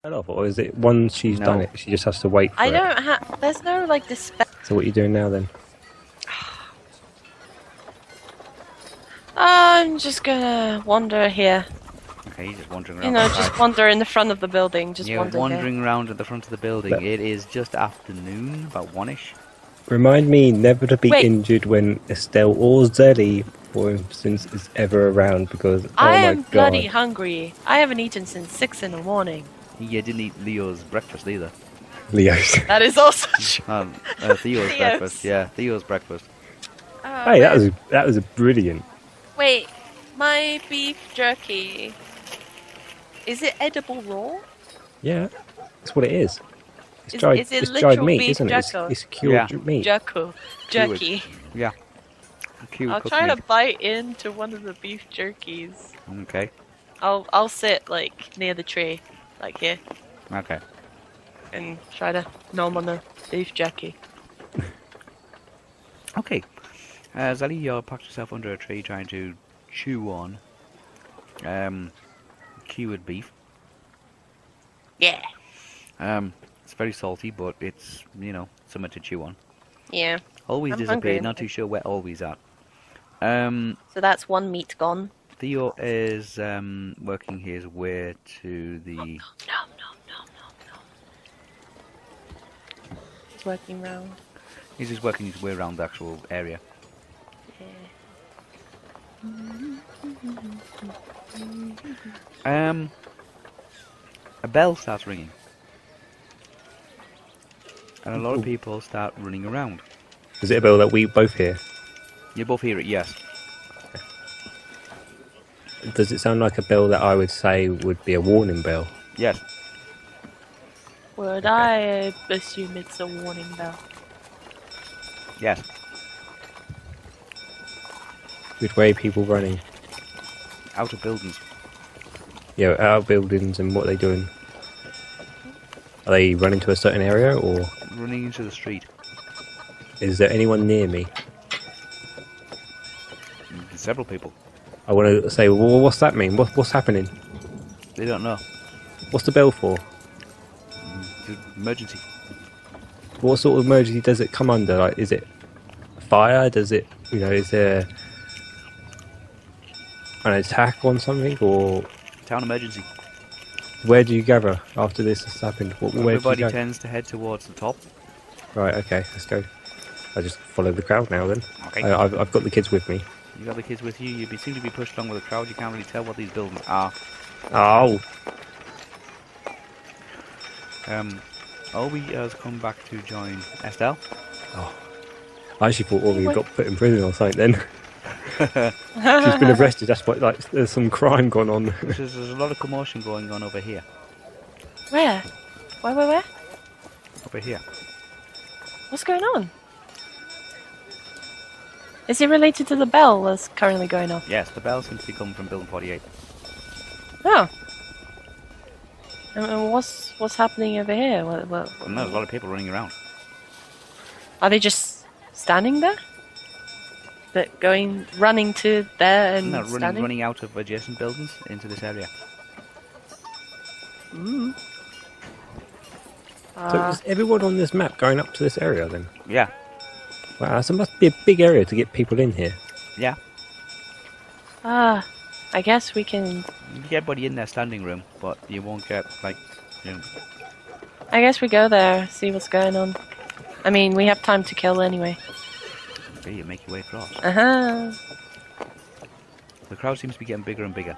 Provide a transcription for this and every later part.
Off, or is it once she's done it, she just has to wait for I it? don't have. There's no like dispenser. So what are you doing now then? I'm just gonna wander here. Okay, he's just wandering around. You know, just wander in the front of the building. Just wandering around at the front of the building. It is just afternoon, about 1ish. Remind me never to be injured when Estelle or Zellie, for instance, is ever around because I oh my am god. bloody hungry. I haven't eaten since 6 in the morning. You didn't eat Leo's breakfast either. Leo's. That is also true. Theo's breakfast. Yeah, Theo's breakfast. Hey, that was a brilliant. Wait, my beef jerky. Is it edible raw? Yeah, that's what it is. It's Is dried, it it's literal dried meat, beef isn't it? It's cured meat. Jerky. Yeah. I'll try to bite into one of the beef jerkies. Okay. I'll sit like near the tree, like here. Okay. And try to nom on the beef jerky. Okay. Zellie, you packed yourself under a tree trying to chew on cured beef. Yeah. It's very salty, but it's, you know, something to chew on. Yeah. Always I'm disappeared, hungry. not too sure where Always at. So that's one meat gone. Theo is working his way to the... No. He's working round. He's just working his way around the actual area. Yeah. A bell starts ringing. And a lot of people start running around. Is it a bell that we both hear? You both hear it, yes. Does it sound like a bell that I would say would be a warning bell? Yes. Would I assume it's a warning bell? Yes. Which way are people running? Out of buildings. Yeah, out of buildings, and what are they doing? Are they running to a certain area, or Running into the street. is there anyone near me? Several people. I want to say, well, what's that mean? What's happening? They don't know. What's the bell for? It's an emergency. What sort of emergency does it come under? Like, is it fire? Does it, is there an attack on something, or Town emergency. where do you gather after this has happened? Where do you Everybody go? tends to head towards the top. Right, okay, let's go. I just follow the crowd now then. Okay. I've got the kids with me. You got the kids with you. You seem to be pushed along with the crowd. You can't really tell what these buildings are. Oh! Olwe has come back to join Estel. Oh. I actually thought Olwe got put in prison or something then. She's been arrested, that's what, like, there's some crime gone on. There's a lot of commotion going on over here. Where? Where? Over here. What's going on? Is it related to the bell that's currently going off? Yes, the bell seems to be coming from building 48. Oh. And what's happening over here? No, there's a lot of people running around. Are they just standing there? That running to there and No, standing? running out of adjacent buildings into this area. Mm. So is everyone on this map going up to this area then? Yeah. Wow, so it must be a big area to get people in here. Yeah. I guess we can... You can get everybody in their standing room, but you won't get, like, I guess we go there, see what's going on. I mean, we have time to kill anyway. Okay, you make your way across. Uh-huh. The crowd seems to be getting bigger and bigger.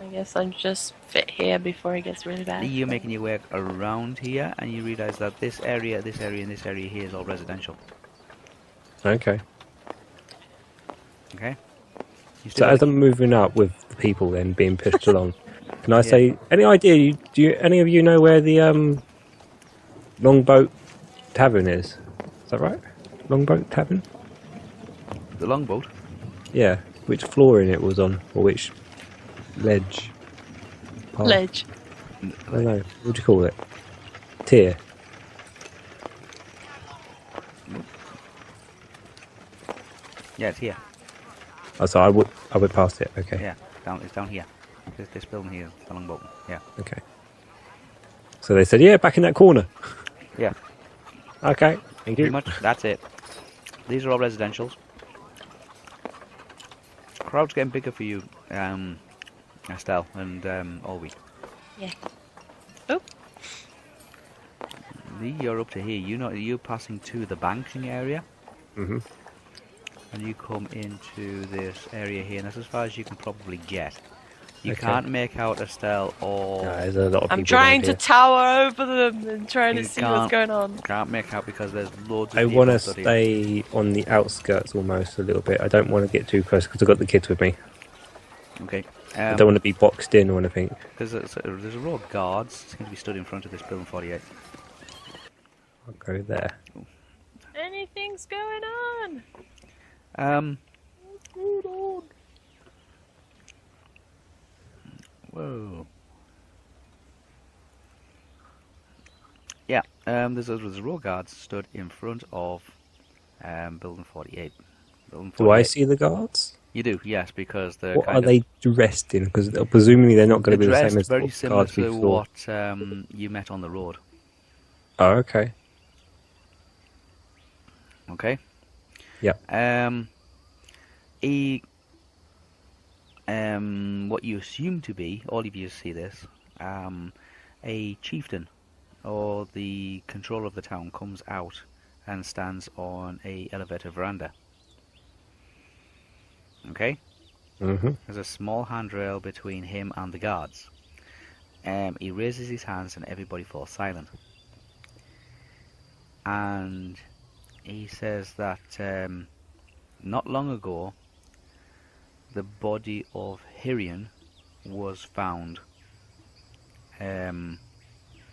I guess I'm just fit here before it gets really bad. You're making your way around here, and you realise that this area, and this area here is all residential. Okay. Okay? So as I'm moving up with the people then being pushed along, can I say, any idea, any of you know where the Longboat Tavern is? Is that right? Longboat Tavern? The longboat? Yeah. Which flooring it was on, or which ledge? Path? Ledge. I don't know. What do you call it? Tier. Yeah, it's here. Oh, so I would pass it. Okay. Yeah, it's down here. This building here is the longboat. Yeah. Okay. So they said, yeah, back in that corner. Yeah. Okay, thank you. Pretty much, that's it. These are all residentials. Crowd's getting bigger for you, Estel and Olwe. Yeah. Oh. You're up to here. You're passing to the banking area. Mm-hmm. And you come into this area here, and that's as far as you can probably get. You Okay. can't make out Estel or... No, there's a lot of I'm people trying around to here. tower over them and trying to You see what's going on. Can't make out because there's loads of I people want to studying. stay on the outskirts almost a little bit. I don't want to get too close because I've got the kids with me. Okay. I don't want to be boxed in or anything. There's a row of guards seem to be stood in front of this building 48. I'll go there. Anything's going on. Whoa. Yeah, there's a row of guards stood in front of building 48. Building 48. Do I see the guards? You do, yes, because they're What kind are of... they dressed in? Because presumably they're not going to be the dressed same as very the similar guards we to saw. what you met on the road. Oh, okay. Okay. Yep. What you assume to be, all of you see this, a chieftain or the controller of the town comes out and stands on a elevator veranda. Okay? Mm-hmm. There's a small handrail between him and the guards. He raises his hands and everybody falls silent. And he says that not long ago the body of Hirion was found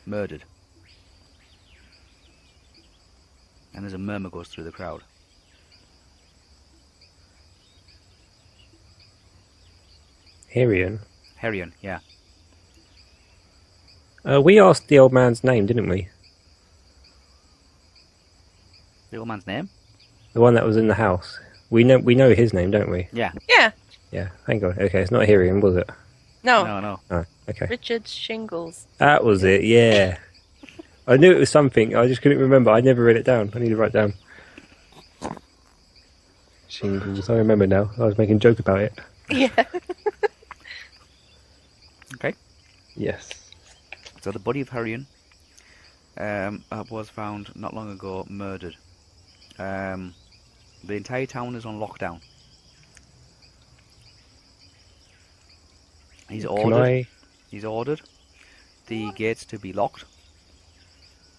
murdered. And there's a murmur goes through the crowd. Hirion. Hirion, yeah. We asked the old man's name, didn't we? The old man's name? The one that was in the house. We know his name, don't we? Yeah. Yeah. Yeah. Hang on. Okay, it's not Hirion, was it? No. No. Oh, okay. Richard Shingles. That was it. Yeah. I knew it was something. I just couldn't remember. I never read it down. I need to write down. Shingles. I remember now. I was making a joke about it. Yeah. Okay. Yes. So the body of Hirion was found not long ago, murdered. The entire town is on lockdown. He's ordered the gates to be locked.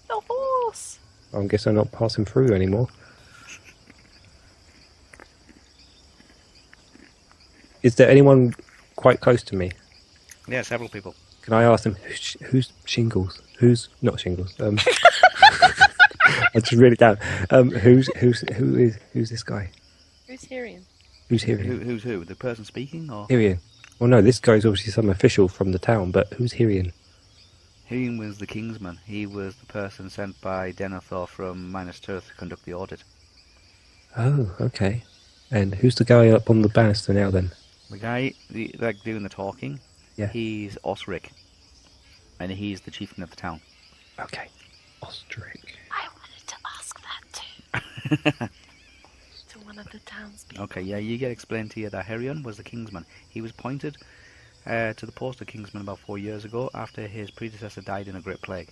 The horse. I guess I'm not passing through anymore. Is there anyone quite close to me? Yeah, several people. Can I ask them who's Shingles? Who's not Shingles? I just read it down. Who is this guy? Who's Hirion? Who's Hirion? Who's who? The person speaking, or Hirion. Well, no, this guy's obviously some official from the town, but who's Hirion? Hirion was the Kingsman. He was the person sent by Denethor from Minas Tirith to conduct the audit. Oh, okay. And who's the guy up on the banister now then? The guy, like doing the talking, Yeah. he's Osric, and he's the chieftain of the town. Okay. Ostrich. I wanted to ask that too. To one of the townspeople. Okay, yeah, you get explained to you that Hirion was the Kingsman. He was appointed to the post of Kingsman about 4 years ago after his predecessor died in a great plague.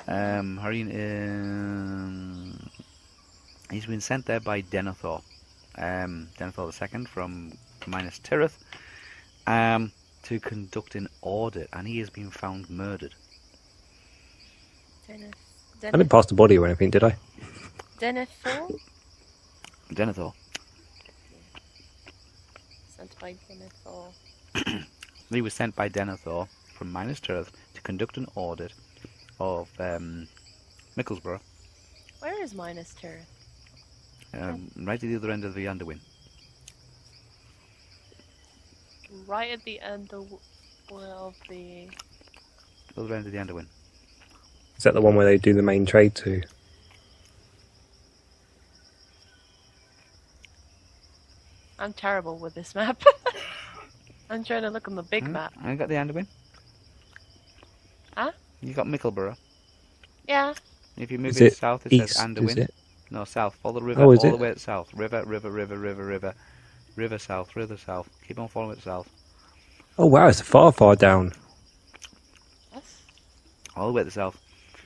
Hirion, he's been sent there by Denethor, Denethor II from Minas Tirith, to conduct an audit, and he has been found murdered. I didn't pass the body or anything, did I? Denethor? Denethor. Sent by Denethor. He was sent by Denethor from Minas Tirith to conduct an audit of Micklesborough, Where is Minas Tirith? right at the other end of the Underwin. Right at the end of the... Other end of the Underwin. Is that the one where they do the main trade to? I'm terrible with this map. I'm trying to look on the big map. I got the Underwin. Huh? You got Mickleborough. Yeah. If you move Is it it south, it east, says is Anderwin. it? No, south. Follow the river Oh, is all it? the way south. River, river south, river south. Keep on following it south. Oh wow, it's far, far down. Yes. All the way to the south.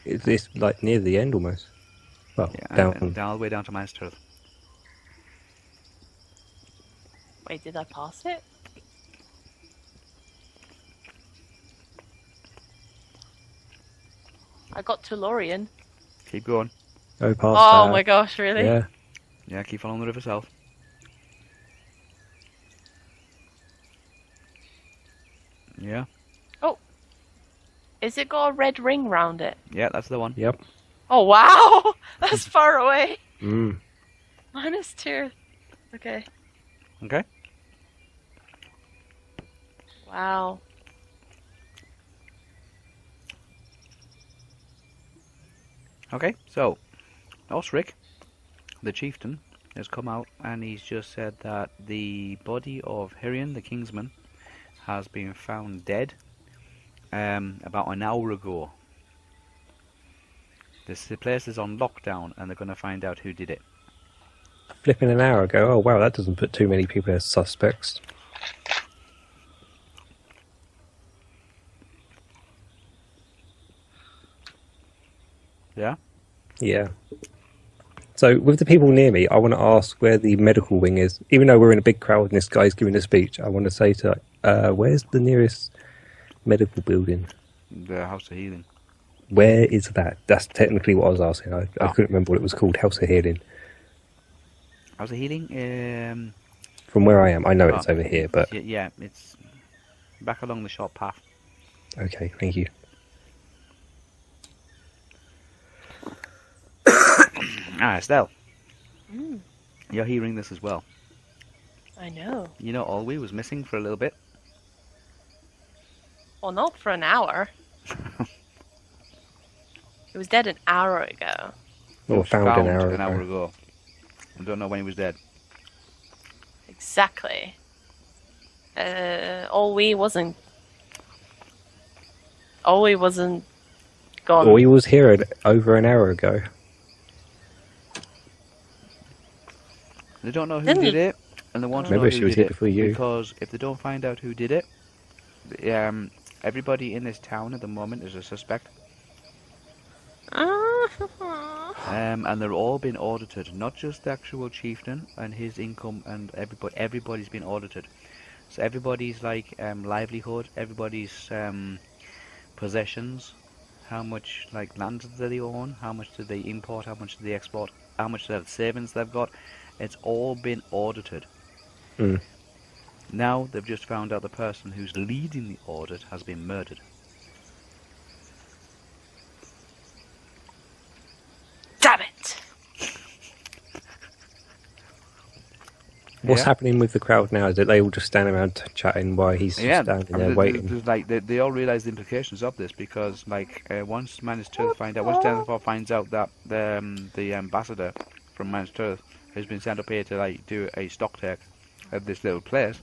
It's like near the end almost. Well, Yeah, down. and all the way down to Minus Turth. Wait, did I pass it? I got to Lorien. Keep going. Go past Oh that. my gosh, really? Yeah. Yeah, keep following the river south. Yeah. Is it got a red ring round it? Yeah, that's the one. Yep. Oh wow! That's far away. Mm. -2. Okay. Okay. Wow. Okay, so Osric, the chieftain, has come out and he's just said that the body of Hirion, the kingsman, has been found dead about an hour ago. The place is on lockdown and they're going to find out who did it. Flipping an hour ago. Oh wow, that doesn't put too many people as suspects. Yeah? Yeah. So, with the people near me, I want to ask where the medical wing is. Even though we're in a big crowd and this guy's giving a speech, I want to say to, where's the nearest medical building? The House of Healing. Where is that? That's technically what I was asking. I Oh. couldn't remember what it was called. House of Healing. House of Healing? From where I am, I know it's over here, but Yeah, it's back along the short path. okay, thank you. Estelle, Mm, you're hearing this as well. I know. You know Olwe was missing for a little bit. Well, not for an hour. He was dead an hour ago. Well, Was found an hour ago. ago. I don't know when he was dead. Exactly. Olwe wasn't gone. Or he was here over an hour ago. They don't know who Didn't did he- it, and they want to know Maybe who she was did here it. before you. Because if they don't find out who did it, everybody in this town at the moment is a suspect. And they're all been audited, not just the actual chieftain and his income, and everybody's been audited. So everybody's like livelihood, everybody's possessions, how much like land do they own, how much do they import, how much do they export, how much of savings they've got. It's all been audited. Mm. Now they've just found out the person who's leading the audit has been murdered. Damn it! What's Yeah. happening with the crowd now? Is it they all just standing around chatting while he's just standing there waiting? Like they all realise the implications of this because, like, once Manus Tirith once Denethor finds out that the ambassador from Manus Tirith has been sent up here to like do a stock take at this little place,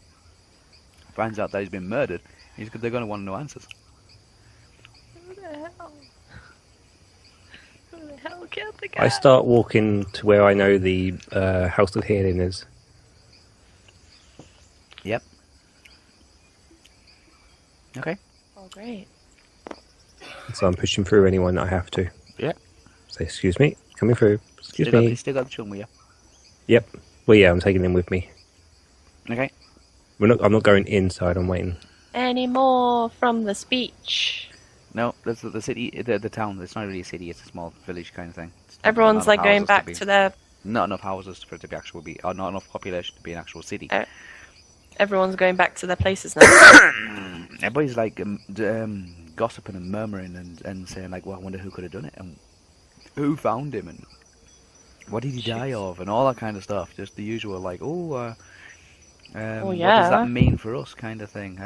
finds out that he's been murdered, they're going to want to know answers. Who the hell? Who the hell killed the guy? I start walking to where I know the House of Healing is. Yep. Okay. Oh, great. So I'm pushing through anyone that I have to. Yeah. Say, excuse me, coming through. Excuse me. Still got the chum with you. Yep. Well, yeah, I'm taking them with me. Okay. I'm not going inside. I'm waiting. Any more from the speech? No, that's the city, the town. It's not really a city. It's a small village kind of thing. It's not Everyone's enough like going houses back be- to their. Not enough houses for it to be or not enough population to be an actual city. Everyone's going back to their places now. Everybody's like gossiping and murmuring and saying like, well, I wonder who could have done it and who found him and what did he die of and all that kind of stuff. Just the usual like, what does that mean for us kind of thing.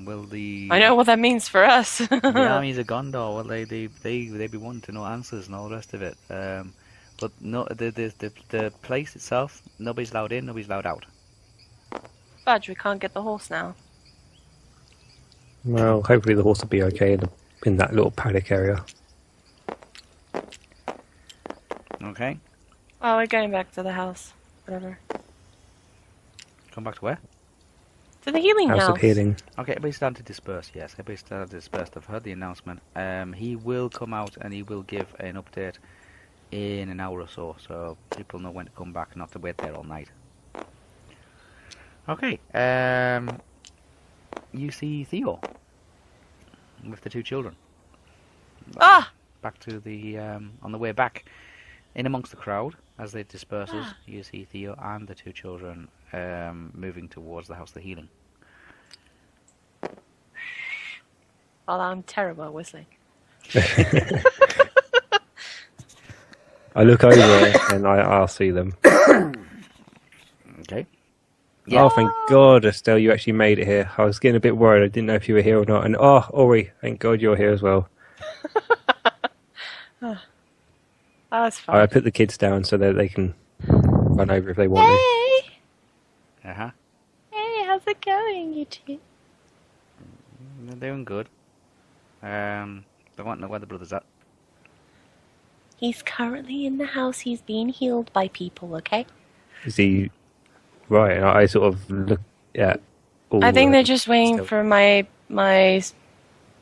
Will the I know what that means for us. the armies of Gondor, well, they be wanting to know answers and all the rest of it. But no, the place itself, nobody's allowed in, nobody's allowed out. Fudge, we can't get the horse now. Well, hopefully the horse will be okay. The in that little paddock area. Okay. Oh, we're going back to the house. Whatever. Come back to where? To the healing House house. of Healing. Okay, everybody's starting to disperse. Yes, everybody's starting to disperse. I've heard the announcement. He will come out and he will give an update in an hour or so, so people know when to come back, not to wait there all night. Okay. You see Theo with the two children. Ah! Back to the on the way back, in amongst the crowd as they disperses, you see Theo and the two children moving towards the House of Healing. Well, I'm terrible at whistling. I look over and I'll see them. Okay. Yeah. Oh, thank God, Estelle, you actually made it here. I was getting a bit worried. I didn't know if you were here or not. And Ori, thank God you're here as well. Oh, that's fine. I put the kids down so that they can run over if they want to. Hey! Uh-huh. Hey, how's it going, you two? They're doing good. They want to know where the brother's at. He's currently in the house. He's being healed by people, okay? Is he... Right, and I sort of look at all I think the- they're just waiting for my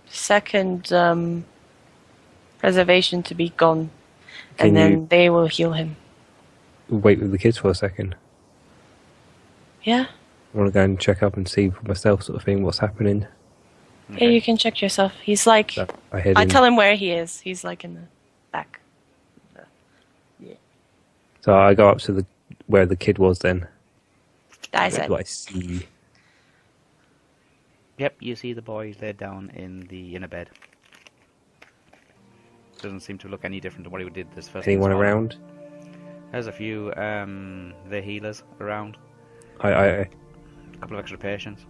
second preservation to be gone. Can And then you- they will heal him. Wait with the kids for a second. Yeah? I want to go and check up and see for myself sort of thing what's happening. Yeah, you can check yourself. He's like... So I head I in. tell him where he is. He's like in the back. So I go up to where the kid was then. I What said. do I see? Yep, you see the boy laid down in a bed. Doesn't seem to look any different to what he did this first. Anyone this morning. around? There's a few the healers around. I A couple of extra patients.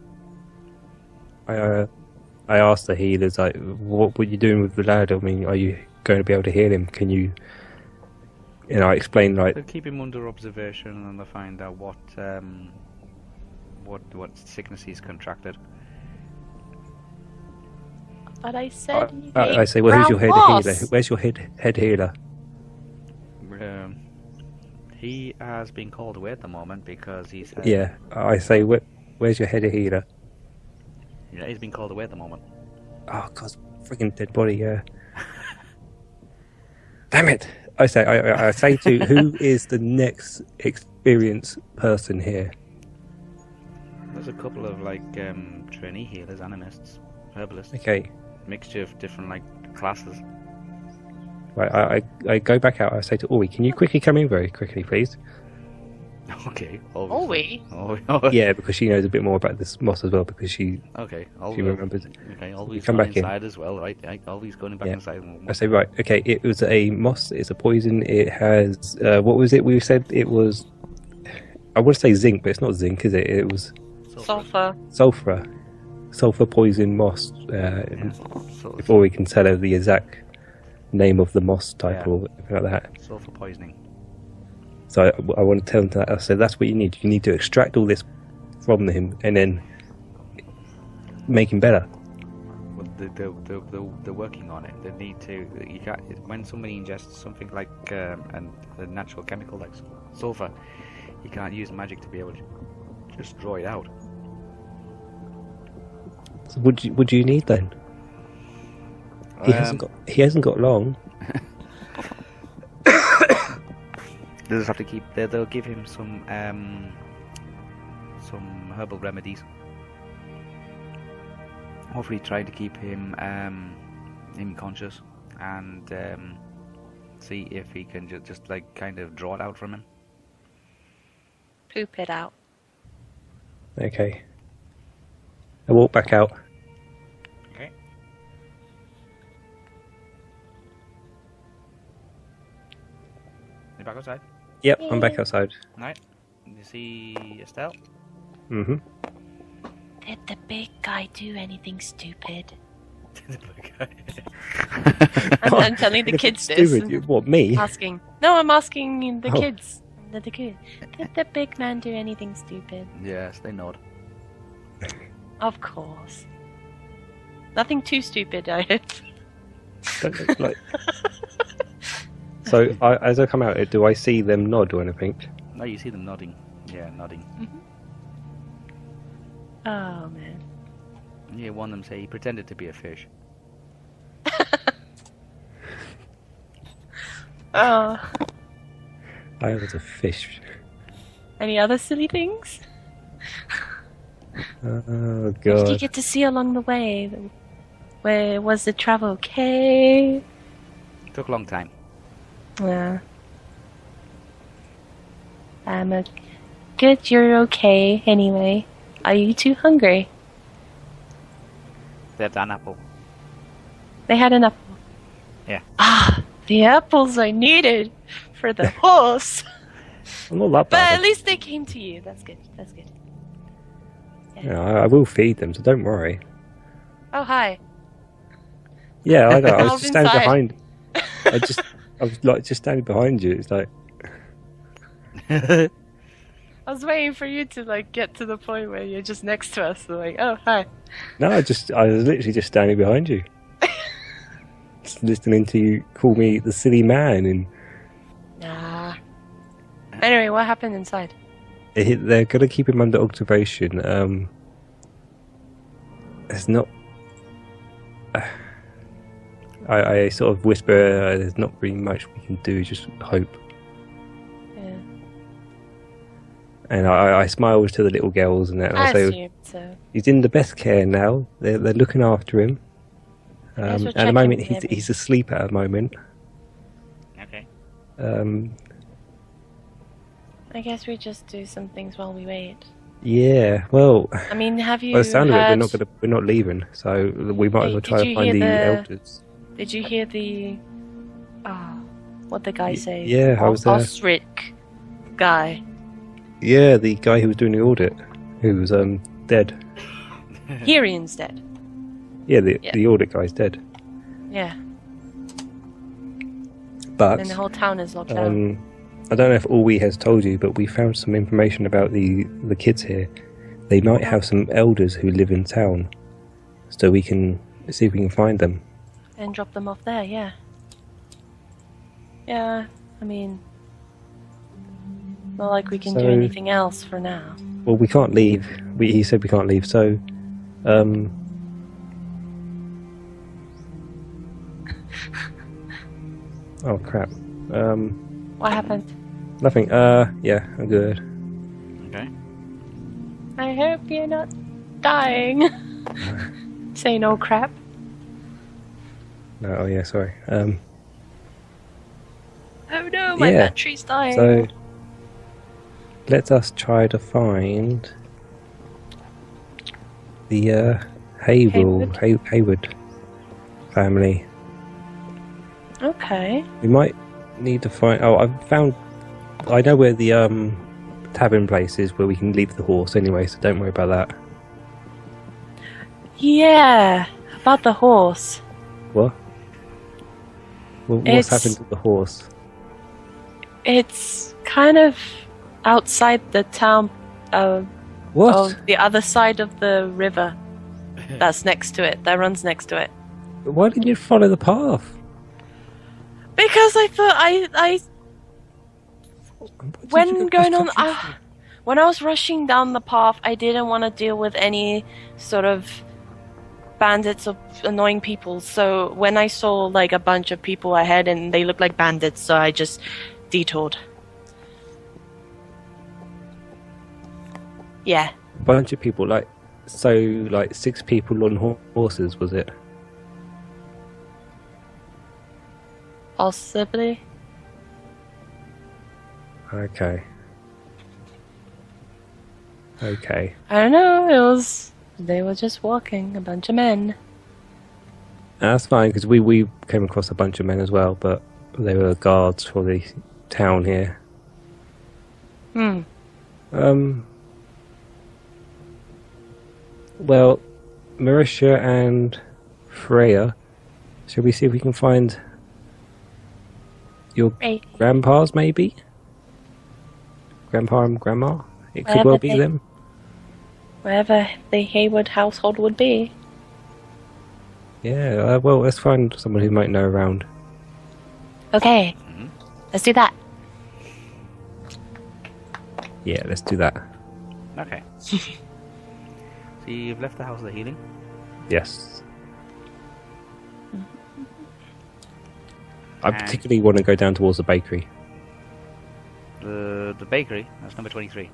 asked the healers, like, what were you doing with the lad? I mean, are you going to be able to heal him? Can you... You know, I explained, like... They'll keep him under observation and they'll find out what sickness he's contracted. But I said... I say, well, who's your head healer? Where's your head healer? He has been called away at the moment because he's... Yeah, I say, where's your head healer? Yeah, he's been called away at the moment. Oh, God, freaking dead body, yeah. Damn it! I say to who is the next experienced person here? There's a couple of trainee healers, animists, herbalists. Okay, Mixture of different classes. right. I go back out. I say to Ori, can you quickly come in very quickly, please? Okay. Olwe? Oh, Yeah, because she knows a bit more about this moss as well because she okay. remembers. Okay, always come going back in. inside as well, right? Always going back Yeah. inside. I say, right, okay, it was a moss, it's a poison, it has, what was it we said it was, I want to say zinc, but it's not zinc, is it? It was Sulfur. sulfur poison moss, So, before we can tell her the exact name of the moss type Yeah. or anything like that. sulfur poisoning. So I want to tell them that, I said, that's what you need to extract all this from him and then make him better. Well, they're working on it. They need to. You can't. When somebody ingests something like a natural chemical like sulfur, you can't use magic to be able to just draw it out. So what do you need then? He hasn't got long. They'll just have to keep. They'll give him some herbal remedies. Hopefully, try to keep him conscious and see if he can just kind of draw it out from him. Poop it out. Okay. I walk back out. Okay. You back outside? Yep, I'm back outside. Right. You see Estelle? Mm-hmm. Did the big guy do anything stupid? I'm telling the kids this. Stupid. What, me? Asking. No, I'm asking the Oh. kids. The kid. Did the big man do anything stupid? Yes, they nod. Of course. Nothing too stupid, I hope. Don't look like. So as I come out, do I see them nod or anything? No, you see them nodding. Yeah, nodding. Oh man. And you hear one of them say he pretended to be a fish. Oh. I was a fish. Any other silly things? Oh What did you god. get to see along the way? Where was the travel okay? Took a long time. Yeah. Good, you're okay anyway. Are you too hungry? That's an apple. They had an apple. Yeah. Ah, the apples I needed for the horse. I'm not that But bad. at least they came to you. That's good. That's good. Yeah, I will feed them, so don't worry. Oh, hi. Yeah, I know. I was How's just standing inside? behind. I was like just standing behind you. It's like, I was waiting for you to like get to the point where you're just next to us. So like, oh, hi. no, I was literally just standing behind you, just listening to you call me the silly man, and Nah. Anyway, what happened inside? they're gonna keep him under observation. There's not. I sort of whisper. There's not really much we can do. Just hope. Yeah. And I smile to the little girls and that. And I I say, assumed so. he's in the best care now. They're looking after him. Guess we're At the checking moment, with him. he's asleep at the moment. Okay. I guess we just do some things while we wait. Yeah. Well, I mean, have you by the sound heard... of it, we're not leaving. So we might as well Did try you to find hear the the- elders. Did you hear the... what the guy say? yeah, I was there. Osric guy. Yeah, the guy who was doing the audit, who was dead. Hyrion's dead. Yeah, Yeah. the audit guy's dead. Yeah. But And the whole town is locked down. I don't know if Olwe has told you, but we found some information about the kids here. They might have some elders who live in town, so we can see if we can find them. And drop them off there, yeah. Yeah, I mean... Not like we can do So- anything else for now. Well, we can't leave. He said we can't leave, so oh crap. What happened? Nothing. Yeah, I'm good. Okay. I hope you're not dying. Say no crap. No, oh yeah, sorry. Oh no, my Yeah, battery's dying. So let us try to find the Hayward family. Okay. We might need to find. Oh, I know where the tavern place is, where we can leave the horse anyway. So don't worry about that. Yeah, about the horse. What? Well, what's It's- happened to the horse? It's kind of outside the town, What? of the other side of the river. That's next to it. That runs next to it. Why didn't you follow the path? Because I thought I Why did you when go going on cross-country? when I was rushing down the path, I didn't want to deal with any sort of bandits or annoying people. So when I saw like a bunch of people ahead and they looked like bandits, so I just detoured. Yeah. A bunch of people, like 6 people on horses, was it? Possibly. Okay. Okay. I don't know, they were just walking, a bunch of men. That's fine, because we came across a bunch of men as well, but they were guards for the town here. Well, Marisha and Freya, shall we see if we can find your Right. grandpas, maybe? Grandpa and grandma? It could Wherever well be they- them. Wherever the Hayward household would be. Yeah, well, let's find someone who might know around. Okay, let's do that. Yeah, let's do that. Okay. So you've left the House of the Healing. Yes. I particularly want to go down towards the bakery. The bakery, that's number 23.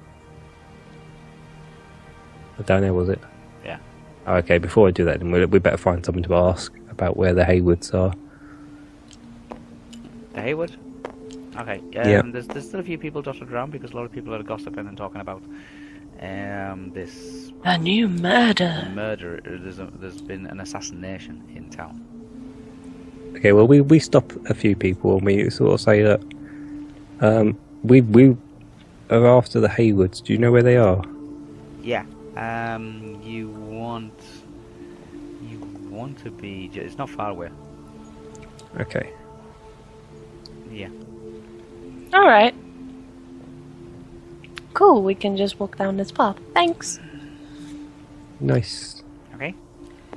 Down there, was it? Yeah. Oh, okay, before I do that, then we better find someone to ask about where the Haywoods are. The Haywood? Okay. Yeah. There's still a few people dotted around because a lot of people are gossiping and talking about this A new murder. murder. There's been an assassination in town. Okay, well, we stop a few people and we sort of say that we are after the Haywoods. Do you know where they are? Yeah. You want to be. It's not far away. Okay. Yeah. All right. Cool. We can just walk down this path. Thanks. Nice. Okay.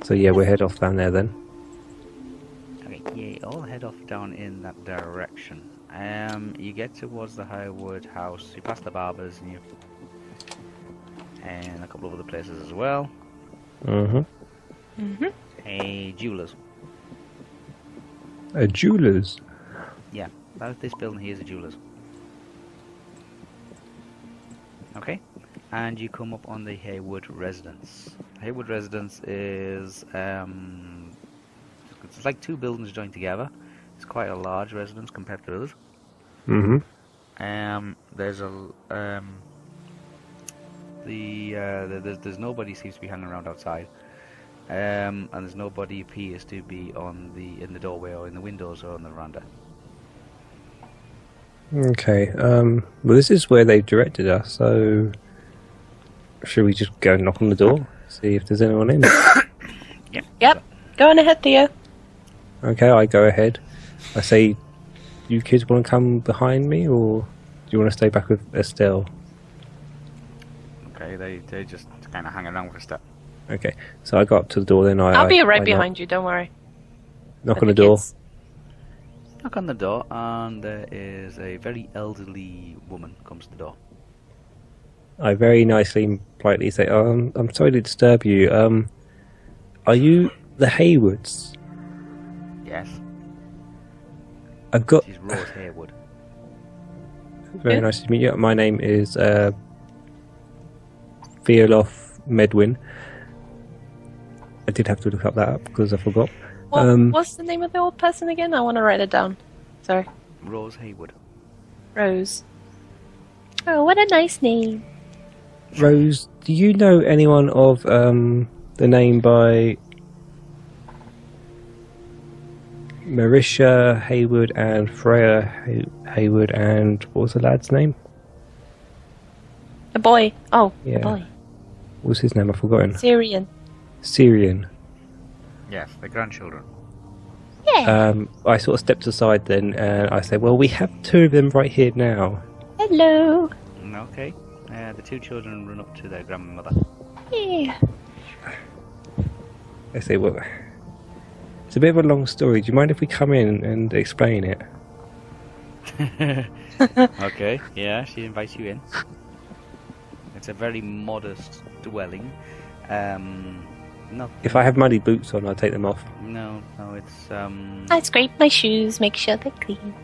So yeah, we'll head off down there then. Okay. Yeah. I'll head off down in that direction. You get towards the Highwood house. You pass the barbers and a couple of other places as well. A jeweler's. A jeweler's. Yeah, this building here is a jeweler's. Okay, and you come up on the Haywood residence. Haywood residence is it's like two buildings joined together. It's quite a large residence compared to others. There's there's nobody seems to be hanging around outside. And there's nobody appears to be in the doorway or in the windows or on the veranda. Okay. Well, this is where they've directed us. So, should we just go and knock on the door, see if there's anyone in? Yep. Go on ahead, Theo. Okay, I go ahead. I say, you kids want to come behind me, or do you want to stay back with Estelle? Okay, they just kind of hang around for a step. Okay, so I go up to the door. Then I'll be right behind you. Don't worry. Knock on the door. Kids. Knock on the door, and there is a very elderly woman comes to the door. I very nicely and politely say, I'm sorry to disturb you. Are you the Haywoods? Yes. I've got... She's Rose Haywood. Very nice to meet you. My name is Theolof Medwin. I did have to look up that up because I forgot. What's the name of the old person again? I want to write it down. Sorry. Rose Haywood. Rose. Oh, what a nice name. Rose, do you know anyone of the name by Marisha Haywood and Freya Haywood and what was the lad's name? The boy. Oh, Yeah. the boy. What's his name? I've forgotten. Syrian. Syrian. Yes, the grandchildren. Yeah. I sort of stepped aside then and I said, well, we have two of them right here now. Hello. Okay. The two children run up to their grandmother. Yeah. I say, well, it's a bit of a long story. Do you mind if we come in and explain it? Okay, yeah, she invites you in. It's a very modest dwelling. Not. If I have muddy boots on, I'll take them off. No, it's I scrape my shoes, make sure they're clean.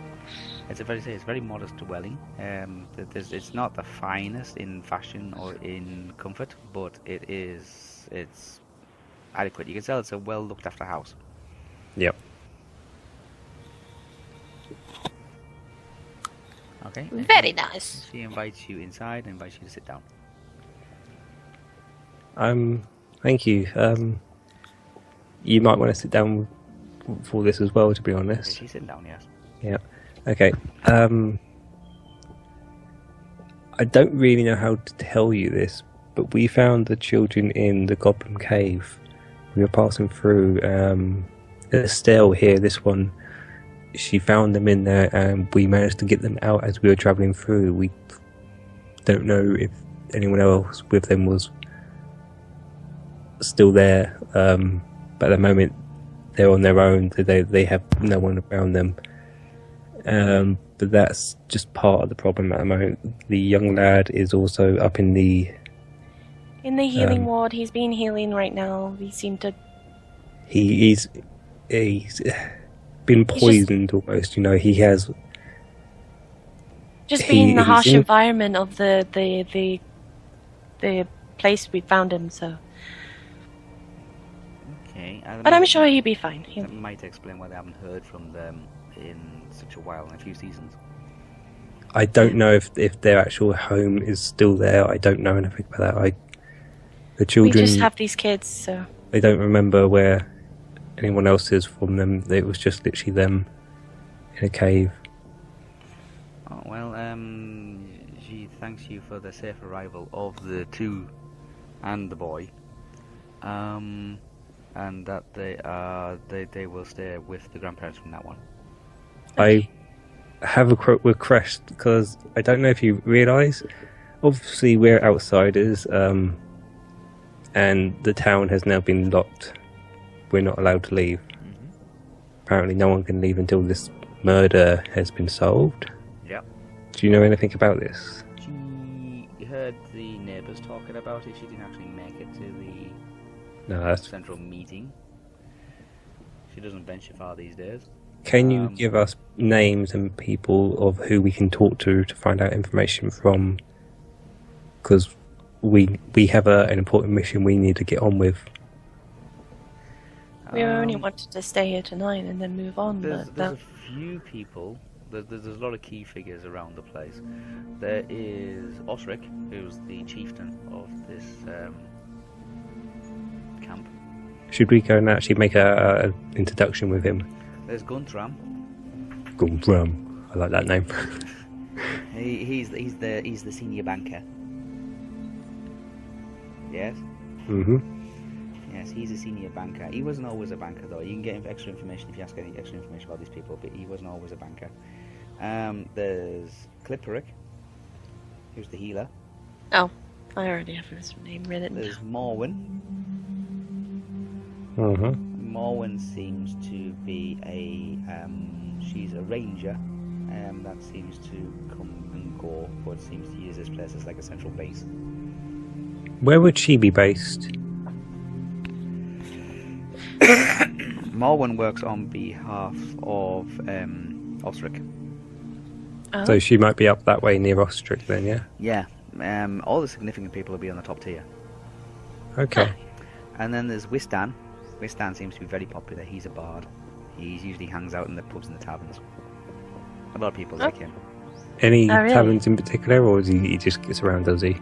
it's a very modest dwelling. It's not the finest in fashion or in comfort, but it's adequate. You can tell it's a well looked after house. Yep. Okay. Very nice. She invites you inside and invites you to sit down. Thank you. You might want to sit down for this as well, to be Okay, honest. she's sitting down, yes. Yeah. Okay. I don't really know how to tell you this, but we found the children in the Goblin Cave. We were passing through. Estelle here, this one, she found them in there, and we managed to get them out as we were travelling through. We don't know if anyone else with them was still there, but at the moment they're on their own, so they have no one around them. But that's just part of the problem at the moment. The young lad is also up in the healing ward. He's been healing right now. We seem to. He's been poisoned almost. You know, he has. Just being in the harsh environment of the place we found him. So. Okay. But I'm sure he'll be fine. That might explain why they haven't heard from them in such a while, in a few seasons. I don't know if their actual home is still there. I don't know anything about that. The children. We just have these kids, so. They don't remember where anyone else is from them. It was just literally them in a cave. Oh, well, she thanks you for the safe arrival of the two and the boy. And that they will stay with the grandparents from that one. I have a request because I don't know if you realise. Obviously, we're outsiders, and the town has now been locked. We're not allowed to leave. Mm-hmm. Apparently, no one can leave until this murder has been solved. Yep. Do you know anything about this? She heard the neighbours talking about it. She didn't actually make it to the central meeting. She doesn't venture far these days. Can you give us names and people of who we can talk to find out information from? Because we have an important mission we need to get on with. We only wanted to stay here tonight and then move on. There's a few people. There's a lot of key figures around the place. There is Osric, who's the chieftain of this camp. Should we go and actually make a introduction with him? There's Guntram. Guntram, I like that name. He's the senior banker. Yes. Yes, he's a senior banker. He wasn't always a banker, though. You can get extra information if you ask any extra information about these people, but he wasn't always a banker. There's Clipperick, who's the healer. Oh, I already have his name written. There's Morwen. Morwen seems to be she's a ranger, that seems to come and go, but seems to use this place as like a central base. Where would she be based? Morwen works on behalf of Osric. Oh. So she might be up that way near Ostrich then, yeah? Yeah. All the significant people will be on the top tier. Okay. And then there's Wistan. Wistan seems to be very popular. He's a bard. He usually hangs out in the pubs and the taverns. A lot of people like him. Any taverns in particular, or he just gets around, does he?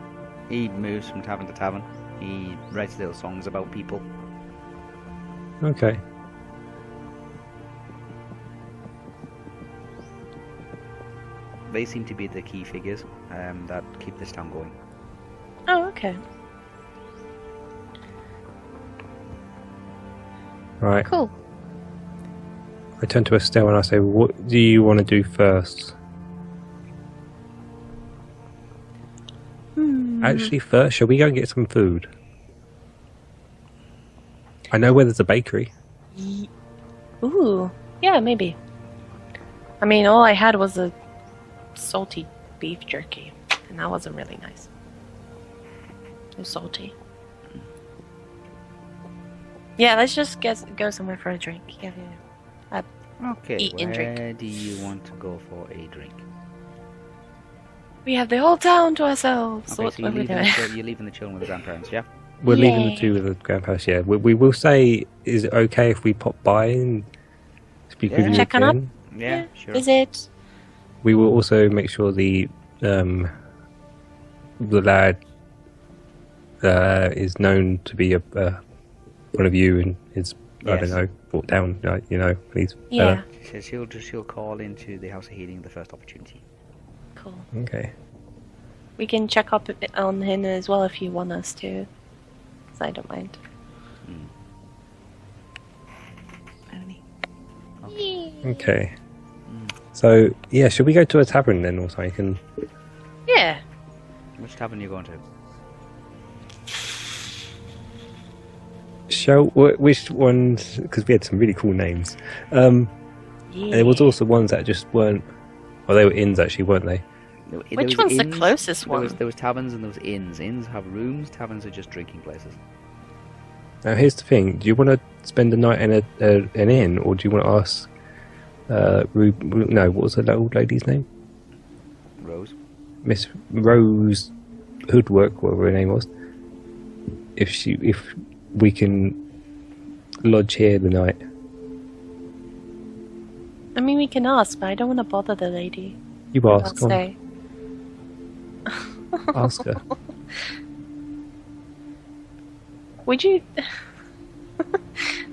He moves from tavern to tavern. He writes little songs about people. Okay. They seem to be the key figures that keep this town going. Oh, okay. Right. Cool. I turn to Estel and I say, what do you want to do first? Actually, first, shall we go and get some food? I know where there's a bakery. Ooh, yeah, maybe. I mean, all I had was a salty beef jerky, and that wasn't really nice. It was salty. Yeah, let's just go somewhere for a drink. Yeah. Okay, eat and drink. Where do you want to go for a drink? We have the whole town to ourselves. Okay, What so are we doing? you're leaving the children with the grandparents, yeah? We're leaving the two with the grandparents, yeah. We will say, is it okay if we pop by and speak with you Check on again? Yeah, sure. Visit. We will also make sure the lad is known to be one of you and is, I don't know, brought down, please. Yeah. She says she'll call into the House of Healing the first opportunity. Cool. Okay. We can check up on him as well if you want us to. So I don't mind. Okay. So, yeah, should we go to a tavern then or something? Yeah. Which tavern are you going to? Which ones? Because we had some really cool names. And there was also ones that just weren't. Well, they were inns actually, weren't they? Which one's the closest one? There was taverns and there was inns. Inns have rooms. Taverns are just drinking places. Now here's the thing: do you want to spend the night in an inn, or do you want to ask? No, what was the old lady's name? Rose. Miss Rose Hoodwork, whatever her name was. If we can lodge here the night. I mean, we can ask, but I don't want to bother the lady. You ask. I'll stay. Ask her. Would you?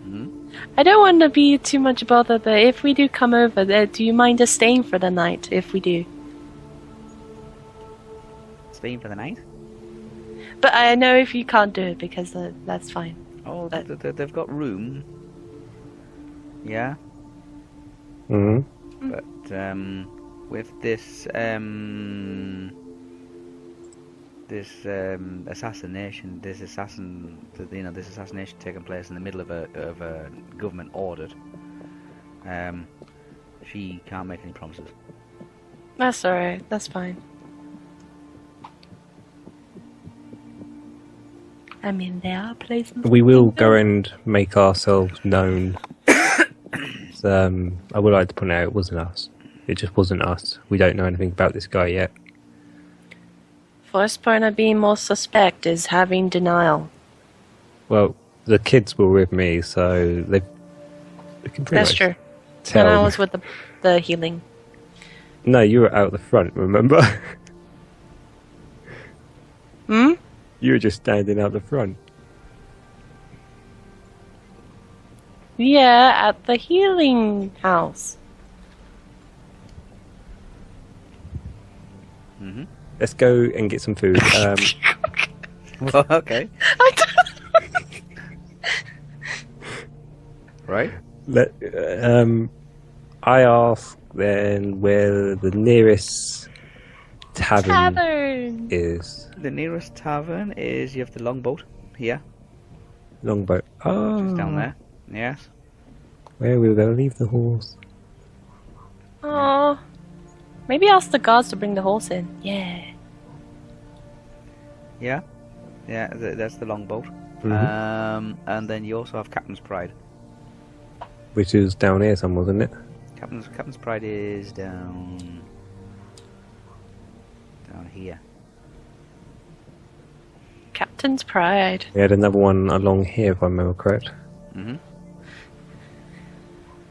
Hmm? I don't want to be too much bother, but if we do come over there, do you mind us staying for the night? If we do, Staying for the night? but I know if you can't do it because that's fine. Oh, But- they've got room. Yeah, Hmm. but with this assassination, this assassination taking place in the middle of a government audit. She can't make any promises. That's alright. That's fine. I mean, there are places. We will go and make ourselves known. I would like to point out it wasn't us. It just wasn't us. We don't know anything about this guy yet. First point of being more suspect is having denial. Well, the kids were with me, so they can pretty That's much true. tell. And I was with the healing. No, you were out the front, remember? Hmm? You were just standing out the front. Yeah, at the healing house. Mm-hmm. Let's go and get some food. Well, okay. Right. I ask then where the nearest tavern is. The nearest tavern is, you have the longboat here, Longboat. Oh, which is down there. Yes. Where we will leave the horse. Oh, maybe ask the guards to bring the horse in. Yeah. Yeah. Yeah, that's the longboat. Mhm. And then you also have Captain's Pride. Which is down here somewhere, isn't it? Captain's Pride is down here. Captain's Pride. We had another one along here, if I remember correct. Mm-hmm.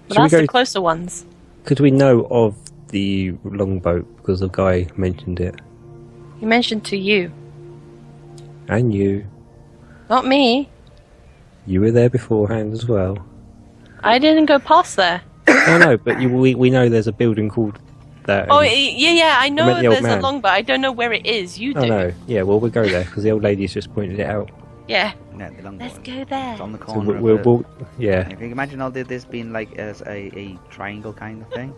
But Should we that's go? the closer ones. Could we know of the longboat because the guy mentioned it, He mentioned to you. and you Not me. were there beforehand as well. I didn't go past there. No, but we know there's a building called that. Oh, and- yeah, I know meant the old there's a man. longboat. I don't know where it is. You do. Oh no, yeah, well we'll go there because the old lady's just pointed it out. Yeah. No, the longboat. Let's go there. It's on the So corner we'll yeah. If you can imagine all this being like as a triangle kind of thing.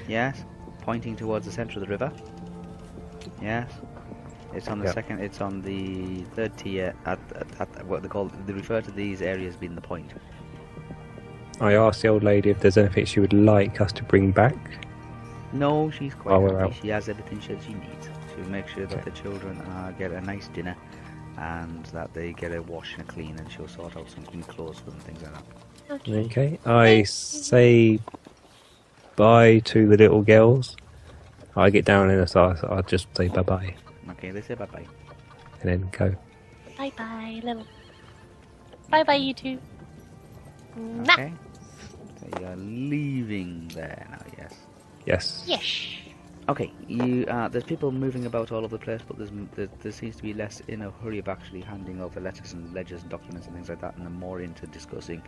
Yes. Pointing towards the centre of the river. Yes. It's on the Yep. second. It's on the third tier at what they call. They refer to these areas being the point. I asked the old lady if there's anything she would like us to bring back. No, she's quite While we're happy. out. She has everything she needs to make sure that the children get a nice dinner and that they get a wash and a clean, and she'll sort out some clean clothes for them, things like that. Okay, I say bye to the little girls. I get down in a size, I'll just say bye bye Okay, they say bye bye. and then go. Bye bye, little. Bye bye, you two. Mwah. Okay. So you're leaving there now, yes. Yes. Yes. Okay, there's people moving about all over the place, but there seems to be less in a hurry of actually handing over letters and ledgers and documents and things like that, and they're more into discussing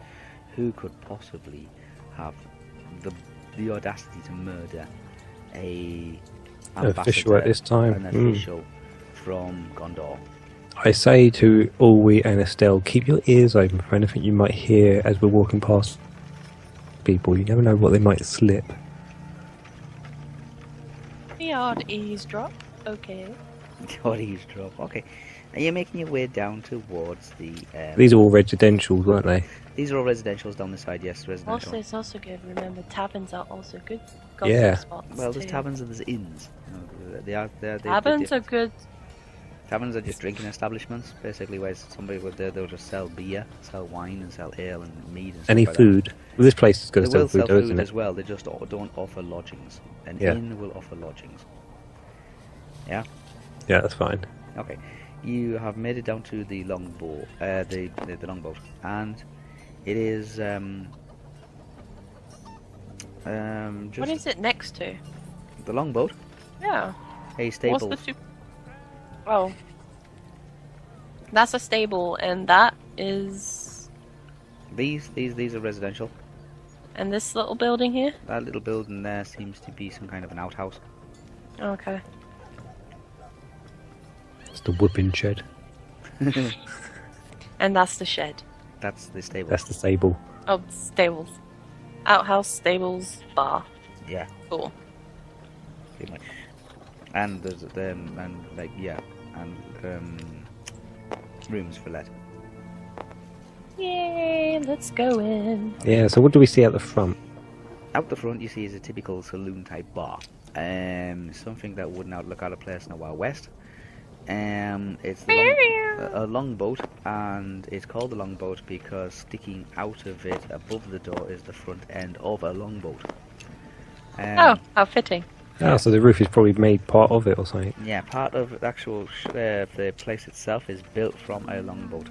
who could possibly have the audacity to murder a Official at this time. an official from Gondor. I say to Olwe and Estel, keep your ears open for anything you might hear as we're walking past people. You never know what they might slip. The odd eavesdrop. Okay. What eavesdrop? Okay. And you're making your way down towards the... These are all residentials, weren't they? These are all residentials down the side, yes, residential. Also, it's also good. Remember, taverns are also good. Yeah. Spots Well, there's too. taverns and there's inns. Taverns are good. Taverns are just drinking establishments, basically, where somebody would they'll just sell beer, sell wine, and sell ale and mead and stuff Any like food? Well, this place is that. going They to will sell sell food, food isn't as it? well. They just don't offer lodgings. An Yeah. inn will offer lodgings. Yeah. Yeah, that's fine. Okay. You have made it down to the longboat, the longboat, and it is just What is it next to? the longboat. Yeah. A stable. What's the Oh. That's a stable, and that is... These are residential. And this little building here? That little building there seems to be some kind of an outhouse. Okay. It's the whipping shed. And that's the shed. That's the stable. That's the stable. Oh, stables. Outhouse, stables, bar. Yeah, Cool. pretty much. And there's rooms for let. Yay, let's go in. Yeah, so what do we see at the front? Out the front, you see is a typical saloon type bar. Something that would not look out of place in the Wild West. It's a longboat, and it's called a longboat because sticking out of it above the door is the front end of a longboat. Oh, how fitting. Ah, so the roof is probably made part of it or something. Yeah, part of the actual the place itself is built from a longboat,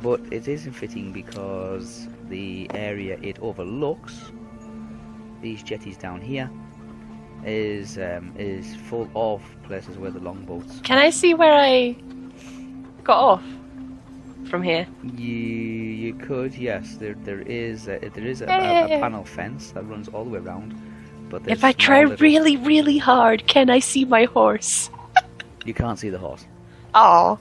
but it isn't fitting because the area it overlooks, these jetties down here, is full of places where the longboats. Can I see where I got off from here? You could, yes. There is a Hey. panel fence that runs all the way around. But If I try really, really hard, can I see my horse? you can't see the horse. Oh.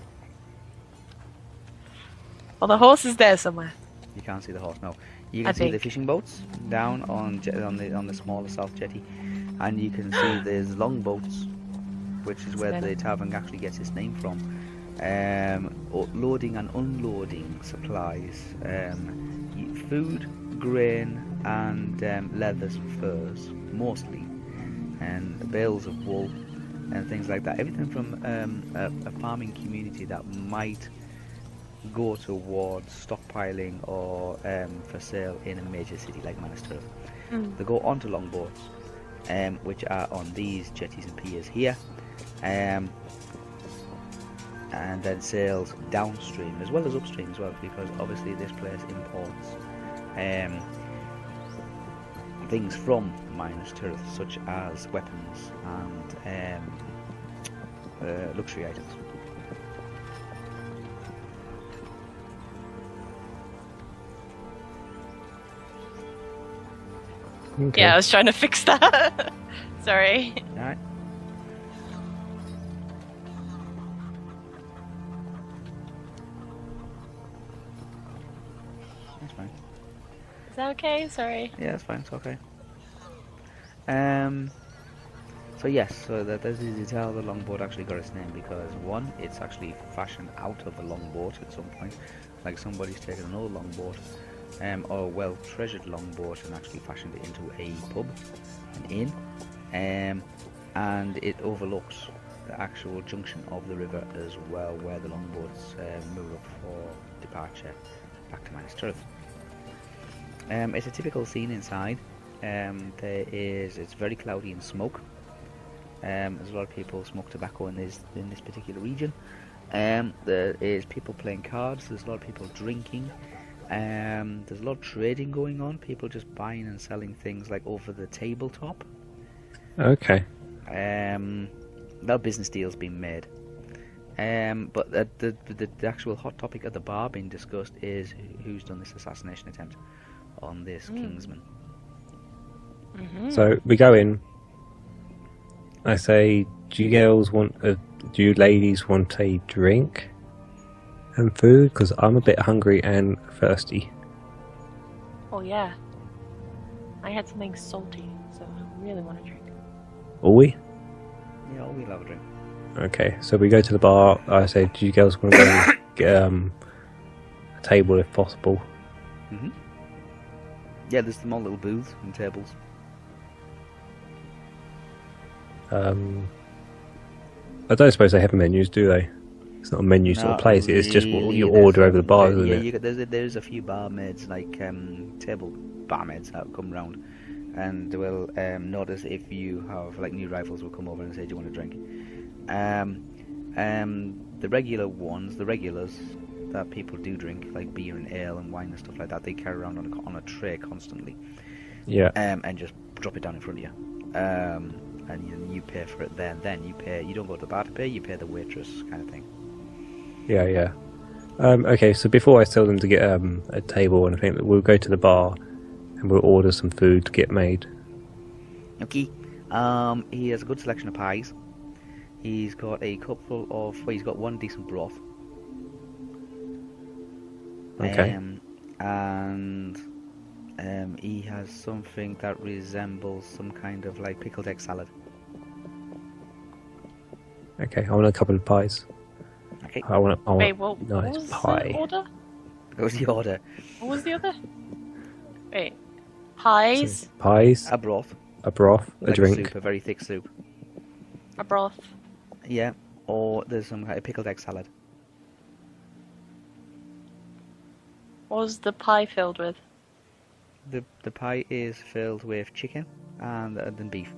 Well, the horse is there somewhere. You can't see the horse. No, you I can see the think. fishing boats down on the smaller south jetty, and you can see there's longboats, which is where the tavern actually gets its name from. Loading and unloading supplies, food, grain, and leathers and furs, mostly, and bales of wool and things like that. Everything from a farming community that might go towards stockpiling or for sale in a major city like Manchester. They go onto longboats, which are on these jetties and piers here, and then sails downstream as well as upstream as well, because obviously this place imports things from Minas Tirith, such as weapons and luxury items. Okay. Yeah, I was trying to fix that. Sorry. Alright. That's fine. Is that okay? Sorry. Yeah, that's fine. It's okay. So yes, so that is the detail the longboat actually got its name because one, it's actually fashioned out of a longboat at some point, like somebody's taken an old longboat, or a well-treasured longboat and actually fashioned it into a pub, an inn, and it overlooks the actual junction of the river as well, where the longboats move up for departure back to Minas Tirith. It's a typical scene inside. It's very cloudy and smoke. There's a lot of people smoke tobacco in this particular region. There is people playing cards. There's a lot of people drinking. There's a lot of trading going on. People just buying and selling things like over the tabletop. Okay. No business deals being made. But the actual hot topic of the bar being discussed is who's done this assassination attempt on this Kingsman. So we go in. I say, do you ladies want a drink and food? Because I'm a bit hungry and thirsty. Oh yeah. I had something salty, so I really want to drink. Are we? Yeah, we'll have a drink. Okay, so we go to the bar. I say, do you girls want to go and get a table if possible? Mm-hmm. Yeah, there's small little booths and tables. I don't suppose they have menus, do they? It's not a menu sort of place. It's just what you order over the bar, isn't it? There's a few barmaids, like table barmaids that come round, and will notice if you have like new rivals will come over and say, "Do you want a drink?" The regular ones, the regulars that people do drink, like beer and ale and wine and stuff like that, they carry around on a tray constantly. Yeah. And just drop it down in front of you. And you pay for it then. Then you pay. You don't go to the bar to pay. You pay the waitress, kind of thing. Yeah. Okay, so before I tell them to get a table and anything, we'll go to the bar and we'll order some food to get made. Okay. He has a good selection of pies. He's got a couple of. Well, he's got one decent broth. Okay. He has something that resembles some kind of like pickled egg salad. Okay, I want a couple of pies. Okay. I want Wait, what nice was pie. the order? What was the order? What was the other? Wait. Pies? So, pies, A broth. a broth, a Like drink. A soup, a very thick soup. A broth? Yeah. Or there's some kind of pickled egg salad. What was the pie filled with? The pie is filled with chicken and then beef.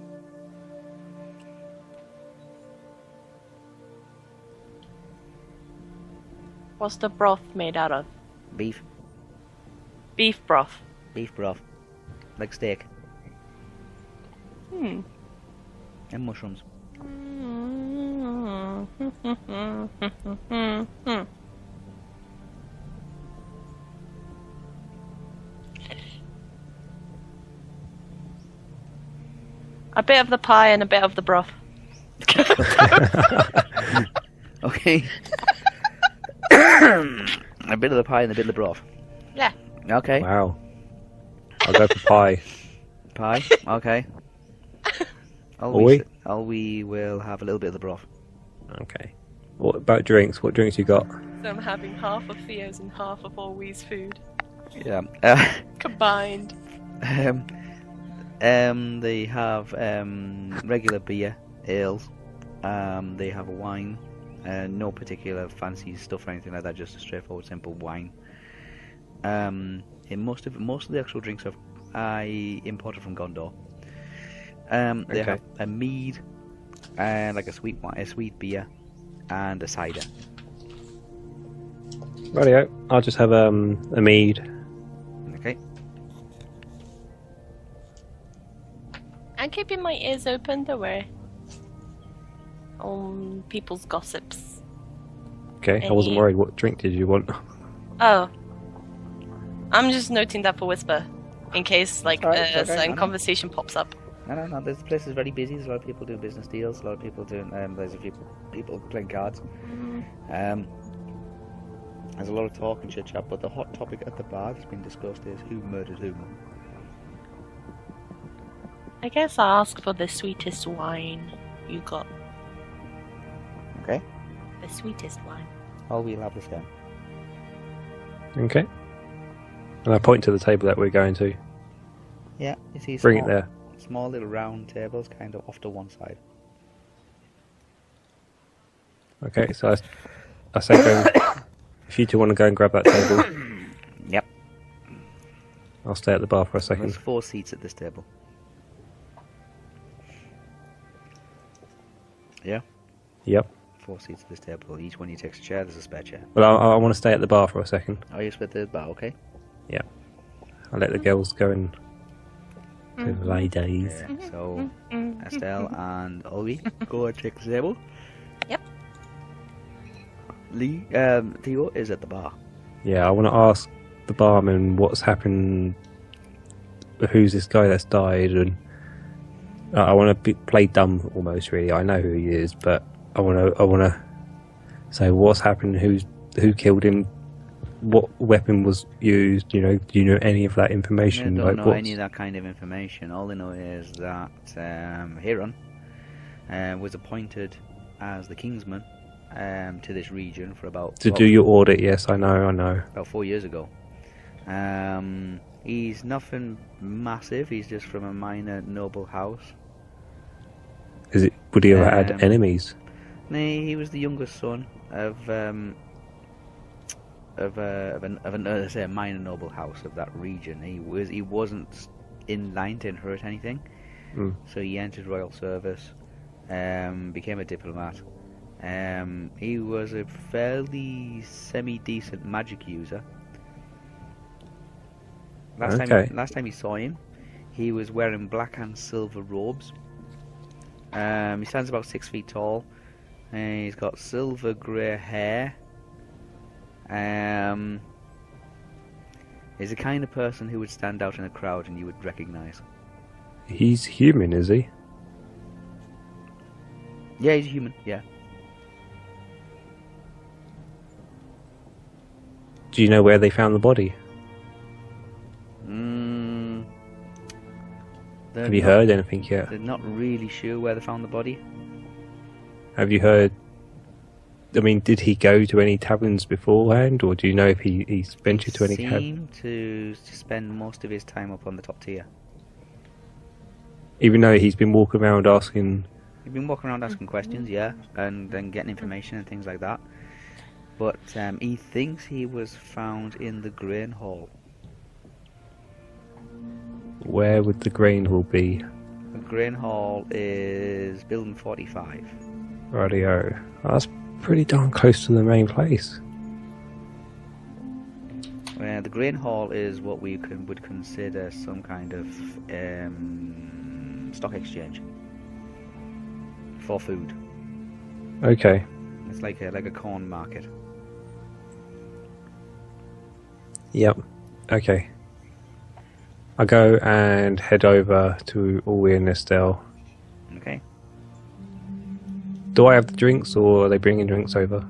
What's the broth made out of? Beef. Beef broth. Beef broth. Like steak. Hmm. And mushrooms. A bit of the pie and a bit of the broth. Okay. A bit of the pie and a bit of the broth. Yeah. Okay. Wow. I'll go for pie. Pie. Okay. Olwe? We will have a little bit of the broth. Okay. What about drinks? What drinks you got? So I'm having half of Theo's and half of Olwe's food. Yeah. Combined. They have regular beer, ales. They have a wine. No particular fancy stuff or anything like that. Just a straightforward, simple wine. Most of the actual drinks I imported from Gondor. They have a mead, and like a sweet beer, and a cider. Rightio. I'll just have a mead. Okay. I'm keeping my ears open, don't worry. On people's gossips. Okay, I wasn't worried. What drink did you want? Oh. I'm just noting that for Wispa. In case, like, Alright, a okay, certain I know. conversation pops up. No. This place is very busy. There's a lot of people doing business deals. A lot of people doing. There's a few people playing cards. There's a lot of talk and chit chat. But the hot topic at the bar that's been discussed is who murdered whom. I guess I'll ask for the sweetest wine you got. Okay. The sweetest wine. We'll have this then. Okay. And I point to the table that we're going to. Yeah. You see. Bring it there. Small little round tables, kind of off to one side. Okay, so I say go. If you two want to go and grab that table, Yep. I'll stay at the bar for a second. There's 4 seats at this table. Yeah. Yep. 4 seats at this table. Each one you takes a chair. There's a spare chair. Well, I want to stay at the bar for a second. Oh, you split the bar, okay? Yeah. I'll let the girls go and do the ladies. Yeah. So, Estel and Olwe, go and take the table. Yep. Theo is at the bar. Yeah, I want to ask the barman what's happened. Who's this guy that's died? And I want to play dumb almost. Really, I know who he is, but I want to say what's happened. Who killed him? What weapon was used? You know, do you know any of that information? I don't know any of that kind of information. All I know is that Huron was appointed as the Kingsman to this region for about... To do your audit, yes, I know. About 4 years ago. He's nothing massive, he's just from a minor noble house. Would he have had enemies? No, he was the youngest son of a minor noble house of that region. He wasn't in line to inherit anything, so he entered royal service, became a diplomat. He was a fairly semi-decent magic user. Last time he saw him, he was wearing black and silver robes. He stands about 6 feet tall. He's got silver grey hair. He's the kind of person who would stand out in a crowd and you would recognise. He's human, is he? Yeah, he's human, yeah. Do you know where they found the body? Have you heard anything yet? They're not really sure where they found the body. Have you heard... I mean, did he go to any taverns beforehand, or do you know if he's ventured to any taverns? He seemed to spend most of his time up on the top tier. Even though he's been walking around asking... He's been walking around asking questions, yeah, and then getting information and things like that. But he thinks he was found in the grain hall. Where would the grain hall be? The grain hall is building 45. Radio. That's pretty darn close to the main place. The grain hall is what we would consider some kind of stock exchange for food. Okay. It's like a corn market. Yep. Okay. I go and head over to Olwe and Estel. Okay. Do I have the drinks, or are they bringing drinks over?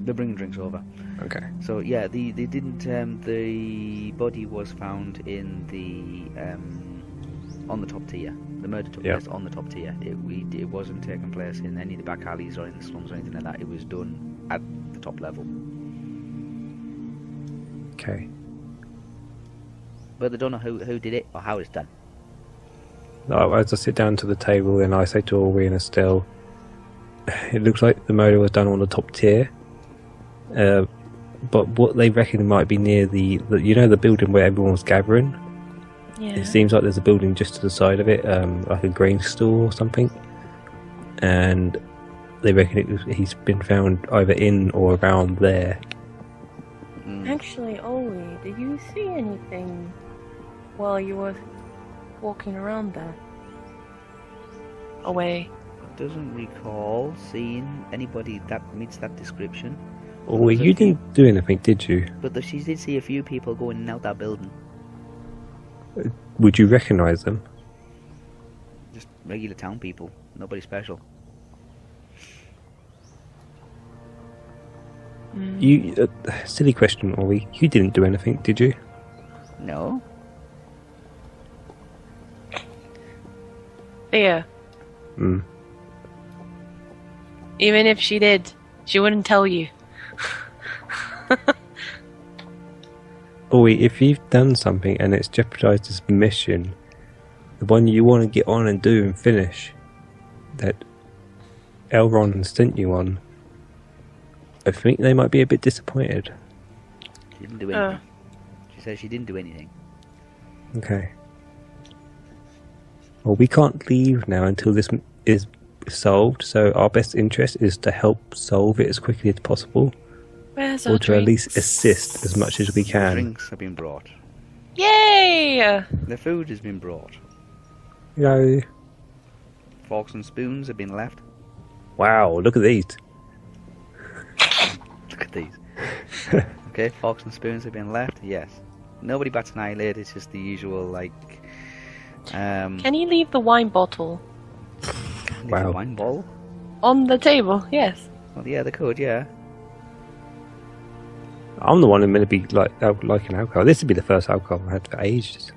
They're bringing drinks over. Okay. So yeah, they didn't. The body was found in the on the top tier. The murder took place on the top tier. It wasn't taking place in any of the back alleys or in the slums or anything like that. It was done at the top level. Okay. But they don't know who did it or how it's done. As I sit down to the table, and I say to Olwe and Estel, it looks like the murder was done on the top tier. But what they reckon might be near the the building where everyone was gathering. Yeah. It seems like there's a building just to the side of it, like a grain store or something. And they reckon he's been found either in or around there. Actually, Olwe, did you see anything while you were walking around there? Away. Doesn't recall seeing anybody that meets that description. Olwe, you didn't do anything, did you? But she did see a few people going in and out that building. Would you recognise them? Just regular town people. Nobody special. You silly question, Olwe. You didn't do anything, did you? No. Theo. Even if she did, she wouldn't tell you. Olwe, if you've done something and it's jeopardised this mission, the one you want to get on and do and finish, that Elrond sent you on, I think they might be a bit disappointed. She didn't do anything. She says she didn't do anything. Okay. Well, we can't leave now until this is solved, so our best interest is to help solve it as quickly as possible. Where's or our to drinks? at least assist as much as we can. Drinks have been brought. Yay! The food has been brought. Yay. Forks and spoons have been left. Wow, look at these. Look at these. Okay, forks and spoons have been left, yes. Nobody bats an eyelid, it's just the usual, like... Can you leave the wine bottle? Wow. A wine bottle? On the table, yes. Well, yeah, they could, yeah. I'm the one who's meant to be liking alcohol. This would be the first alcohol I had for ages.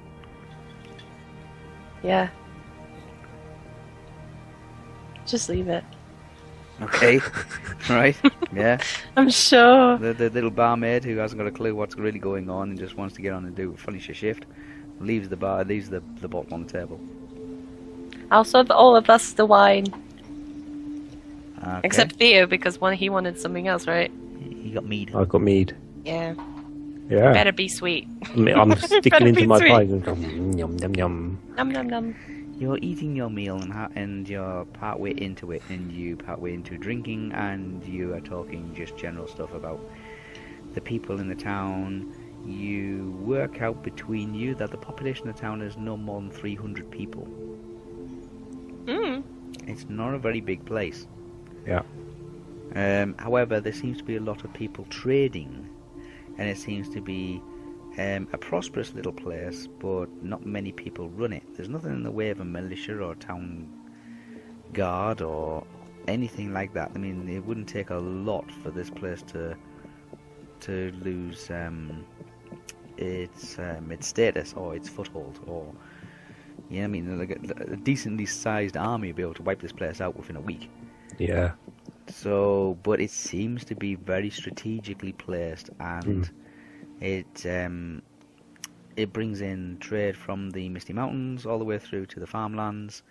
Yeah. Just leave it. Okay, right, yeah. I'm sure. The little barmaid who hasn't got a clue what's really going on and just wants to get on and finish her shift, leaves the bottle on the table. I'll serve all of us the wine. Okay. Except Theo, because he wanted something else, right? He got mead. I've got mead. Yeah. Yeah. Better be sweet. I'm sticking Better into be my sweet. pie and going, yum, yum, yum. Num num num. You're eating your meal and you're partway into it, and you partway into drinking, and you are talking just general stuff about the people in the town. You work out between you that the population of the town is no more than 300 people. It's not a very big place. Yeah. However, there seems to be a lot of people trading, and it seems to be a prosperous little place, but not many people run it. There's nothing in the way of a militia or town guard or anything like that. I mean, it wouldn't take a lot for this place to lose its status or its foothold, or I mean, like a decently sized army would be able to wipe this place out within a week. Yeah. So, but it seems to be very strategically placed, and it brings in trade from the Misty Mountains all the way through to the farmlands,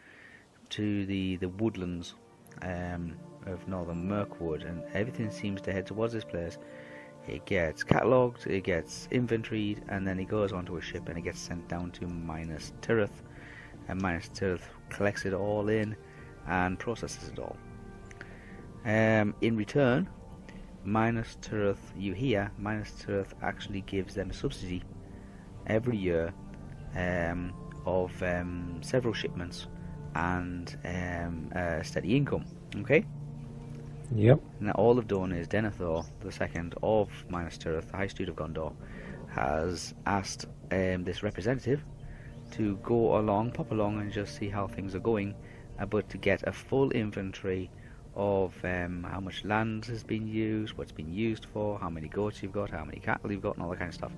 to the woodlands of northern Mirkwood, and everything seems to head towards this place. It gets catalogued, it gets inventoried, and then it goes onto a ship and it gets sent down to Minas Tirith, and Minas Tirith collects it all in and processes it all. In return, Minas Tirith actually gives them a subsidy every year of several shipments and a steady income. Okay? Yep. Now, all of done is Denethor II of Minas Tirith, the High Steward of Gondor, has asked this representative to go along, pop along, and just see how things are going, but to get a full inventory of how much land has been used, what's been used for, how many goats you've got, how many cattle you've got, and all that kind of stuff.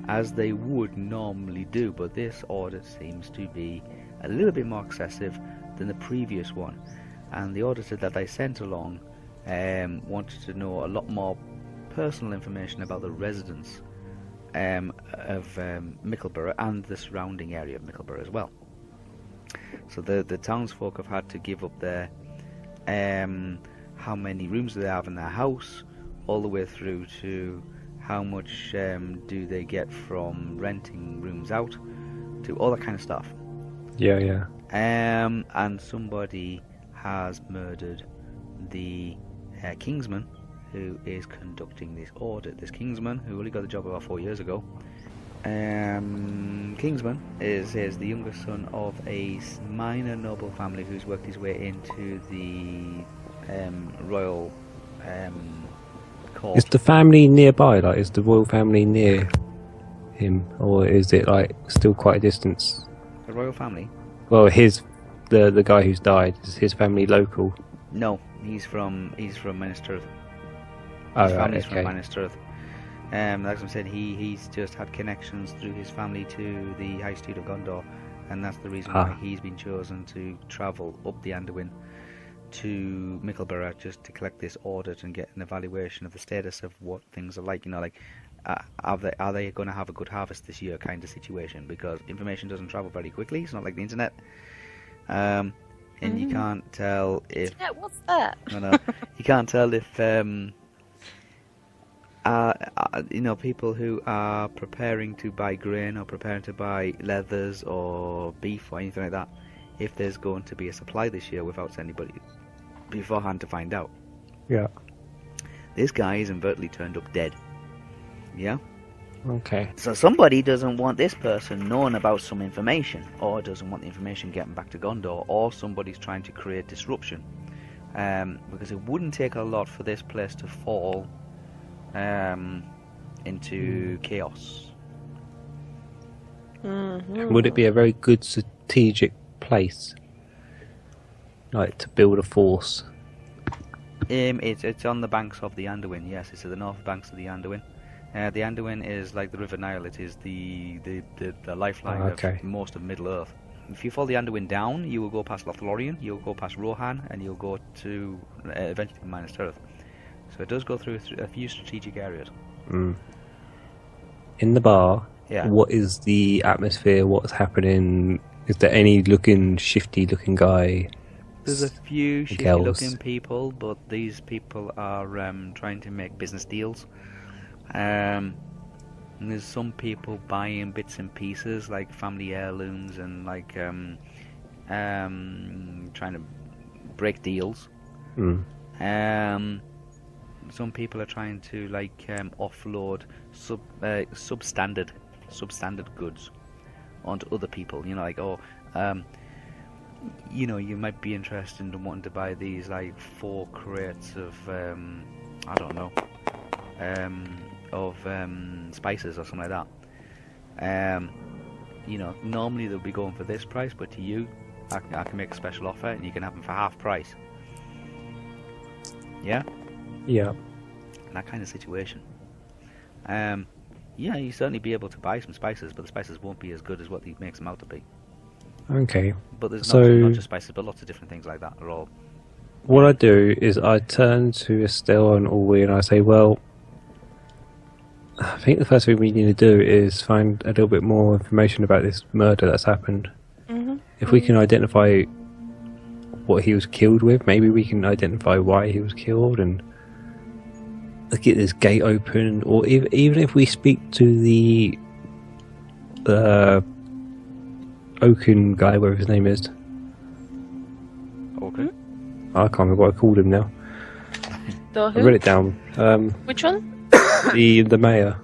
As they would normally do, but this audit seems to be a little bit more excessive than the previous one. And the auditor that I sent along wanted to know a lot more personal information about the residents of Mickleborough and the surrounding area of Mickleborough as well. So the townsfolk have had to give up their how many rooms they have in their house, all the way through to how much do they get from renting rooms out, to all that kind of stuff. Yeah, yeah. And somebody has murdered the Kingsman who is conducting this audit. This Kingsman, who only got the job about 4 years ago, Kingsman is the youngest son of a minor noble family who's worked his way into the royal court. Is the family nearby? Like, is the royal family near him, or is it like still quite a distance? The royal family? Well, the guy who's died, is his family local? No, he's from Minas Tirith. Oh, His right, family's okay. from Minas Tirith. Like I said, he's just had connections through his family to the High Steward of Gondor, and that's the reason why he's been chosen to travel up the Anduin to Mickleborough, just to collect this audit and get an evaluation of the status of what things are like. You know, like are they going to have a good harvest this year, kind of situation? Because information doesn't travel very quickly. It's not like the internet, and you can't tell if. Internet, what's that? No, you can't tell if people who are preparing to buy grain or preparing to buy leathers or beef or anything like that, if there's going to be a supply this year without anybody beforehand to find out. Yeah. This guy is inadvertently turned up dead. Yeah? Okay. So somebody doesn't want this person knowing about some information, or doesn't want the information getting back to Gondor, or somebody's trying to create disruption. Because it wouldn't take a lot for this place to fall into chaos. Would it be a very good strategic place, like to build a force? It's on the banks of the Anduin. Yes, it's at the north banks of the Anduin. The Anduin is like the River Nile. It is the lifeline of most of Middle Earth. if you follow the Anduin down, you will go past Lothlorien, you'll go past Rohan, and you'll go to eventually Minas Tirith. So it does go through a few strategic areas. Mm. In the bar, Yeah. what is the atmosphere? What's happening? Is there any shifty looking guy? There's a few shifty girls. looking people, but these people are trying to make business deals. And there's some people buying bits and pieces like family heirlooms and like trying to break deals. Mm. Some people are trying to like offload substandard goods onto other people. You know, like you know, you might be interested in wanting to buy these like 4 crates of I don't know, of spices or something like that. You know, normally they'll be going for this price, but to you, I can make a special offer and you can have them for half price. Yeah, Yeah. that kind of situation. Yeah, you certainly be able to buy some spices, but the spices won't be as good as what he makes them out to be. Okay. But there's So- not just spices, but lots of different things like that are all. What I do is I turn to Estel and Olwe and I say, well, I think the first thing we need to do is find a little bit more information about this murder that's happened. Mm-hmm. If we can identify what he was killed with, maybe we can identify why he was killed and let's get this gate open. Or even if we speak to the Oaken guy, whatever his name is. Okay. I can't remember what I called him now. The I who? read it down. Which one? The mayor.